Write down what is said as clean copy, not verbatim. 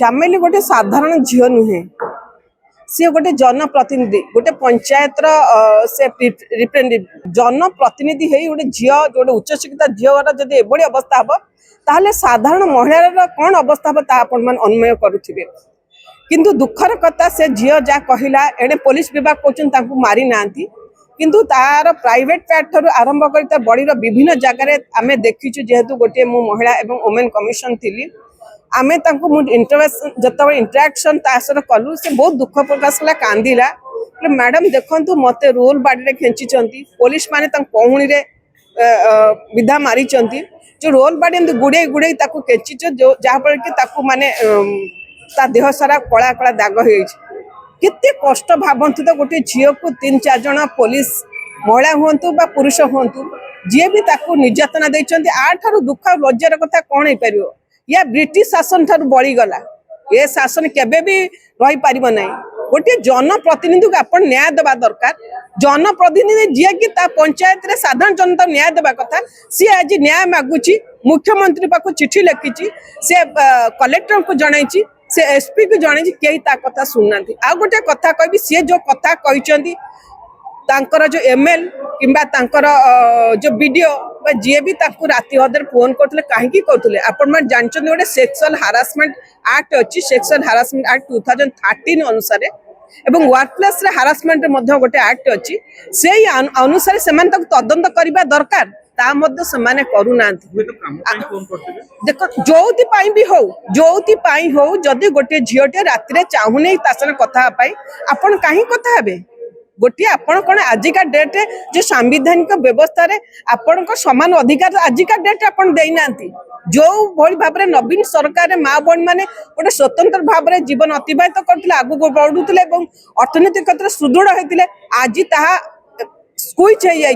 चामेली गोटे साधारण झील नुहे सी गोटे जनप्रतिनिधि गोटे पंचायत से रिप्रेजेंटेटिव जनप्रतिनिधि है गोटे झील गोटे उच्च शिक्षित झील जब एभली अवस्था हम ताहले साधारण महिला कौन अवस्था हम आपण अन्वय करुवे किंतु दुखर कथा से झील जहाँ कहला एणे पुलिस विभाग कहते मारी ना किंतु तार प्राइवेट पार्ट ठार आरंभ कर बड़ी विभिन्न जगह आम देखीचु जेहेतु गोटे मु महिला एवं वुमेन कमिशन थी आमे जो इंटराक्शन तासर कलु से बहुत दुख प्रकाश कला कांदिला मैडम देखु मत रोल बाड़ी खेची पुलिस माने पहुणी विधा मारी जो रोल बाड़ी गुड़े गुड़े केची जहाँफल कि माने ता देह सारा कला कला दाग होते कष्ट भावतु तो गोटे झील को 3-4 जन पुलिस महिला हूँ बा पुरुष हूँ जी भी निर्यातना देते आठ दुख लज्जार कथा कौन हो पार या ब्रिटिश शासन ठार बड़ी गला ये शासन केबे भी रही पारिबो नहीं गोटे जनप्रतिनिधि को आपण न्याय देवा दरकार जनप्रतिनिधि जी कि पंचायत रे साधारण जनता न्याय देवा कथा सी आज न्याय मागुची मुख्यमंत्री पाक चिठी लिखी से कलेक्टर को जनई से एसपी को जनई कई कथा सुनना आ गोटे कथा कह सी जो कथा कहते तांकर जो एमएल किंबा तांकर जो वीडियो जी भी राति अधर फोन करते कहीं करते आपण जानते गोटे सेक्सुअल हारासमेंट एक्ट अच्छी सेक्सुअल हारासमेंट एक्ट 2013 अनुसार एवं वर्क प्लेस रे हारासमेंट गोटे एक्ट अच्छी से अनुसार से तदंत करने दरकार ता मध्य समाने करूना देख जो जदि गोटे झीटे राति चाहूनी कथा आपण कहीं कथा हे गोटे आपण कौन आजिका डेट जो सांविधानिक व्यवस्था रे आपण समान अधिकार आजिका डेट आपण देना जो भली भाव में नवीन सरकार माँ बहन मैंने गोटे स्वतंत्र भाव में जीवन अतिबाहित करते आगू बढ़ुते अर्थनैतिक क्षेत्र सुदृढ़ होते आज ताहा स्क्विच हो जाए।